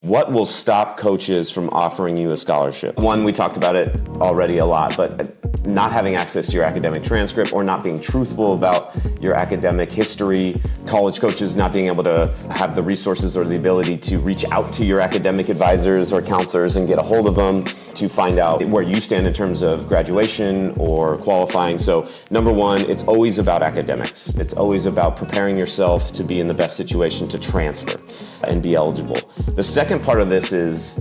What will stop coaches from offering you a scholarship? One, we talked about it already a lot, but not having access to your academic transcript or not being truthful about your academic history, college coaches not being able to have the resources or the ability to reach out to your academic advisors or counselors and get a hold of them to find out where you stand in terms of graduation or qualifying. So number one, it's always about academics. It's always about preparing yourself to be in the best situation to transfer and be eligible. The second part of this is,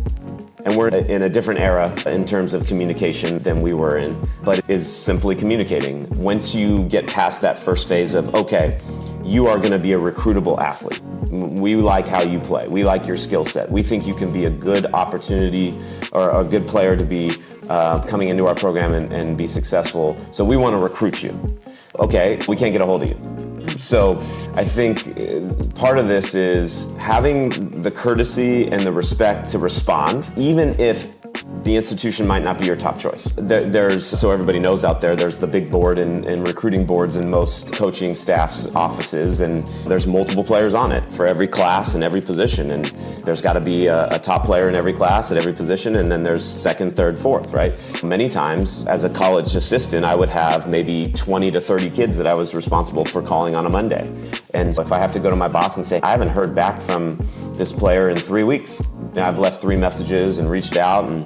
and we're in a different era in terms of communication than we were in, but it is simply communicating. Once you get past that first phase of, okay, you are going to be a recruitable athlete. We like how you play. We like your skill set. We think you can be a good opportunity or a good player to be coming into our program and be successful. So we want to recruit you. Okay, we can't get a hold of you. So I think part of this is having the courtesy and the respect to respond, even if the institution might not be your top choice. So everybody knows out there, there's the big board and recruiting boards in most coaching staff's offices, and there's multiple players on it for every class and every position. And there's got to be a top player in every class at every position, and then there's second, third, fourth, right? Many times, as a college assistant, I would have maybe 20 to 30 kids that I was responsible for calling on a Monday. And so if I have to go to my boss and say, I haven't heard back from this player in 3 weeks, and I've left 3 messages and reached out, and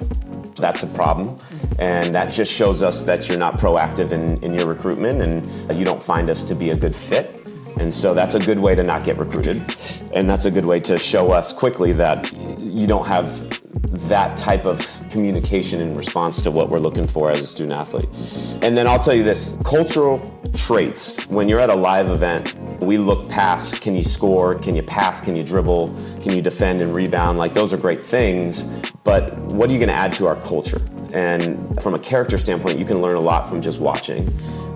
that's a problem. And that just shows us that you're not proactive in your recruitment and you don't find us to be a good fit. And so that's a good way to not get recruited. And that's a good way to show us quickly that you don't have that type of communication in response to what we're looking for as a student athlete. And then I'll tell you this, cultural traits. When you're at a live event, we look past, can you score, can you pass, can you dribble, can you defend and rebound? Like, those are great things, but what are you gonna add to our culture? And from a character standpoint, you can learn a lot from just watching.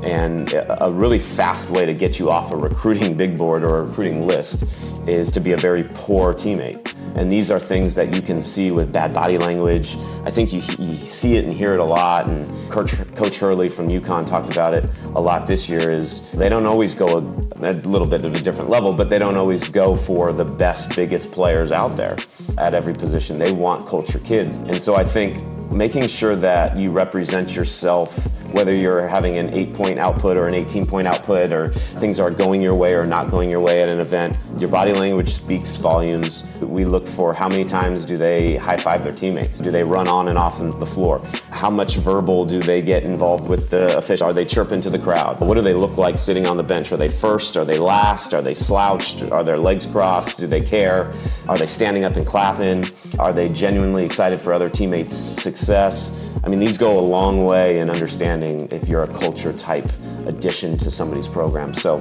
And a really fast way to get you off a recruiting big board or a recruiting list is to be a very poor teammate. And these are things that you can see with bad body language. I think you see it and hear it a lot, and Coach Hurley from UConn talked about it a lot this year, is they don't always go a little bit of a different level, but they don't always go for the best, biggest players out there at every position. They want culture kids. And so I think making sure that you represent yourself, whether you're having an 8-point output or an 18-point output, or things are going your way or not going your way at an event, your body language speaks volumes. We look for how many times do they high-five their teammates? Do they run on and off the floor? How much verbal do they get involved with the official? Are they chirping to the crowd? What do they look like sitting on the bench? Are they first? Are they last? Are they slouched? Are their legs crossed? Do they care? Are they standing up and clapping? Are they genuinely excited for other teammates' success? I mean, these go a long way in understanding if you're a culture type addition to somebody's program. So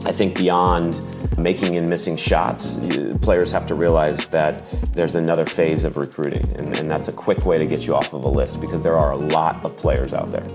I think beyond making and missing shots, players have to realize that there's another phase of recruiting, and that's a quick way to get you off of a list, because there are a lot of players out there.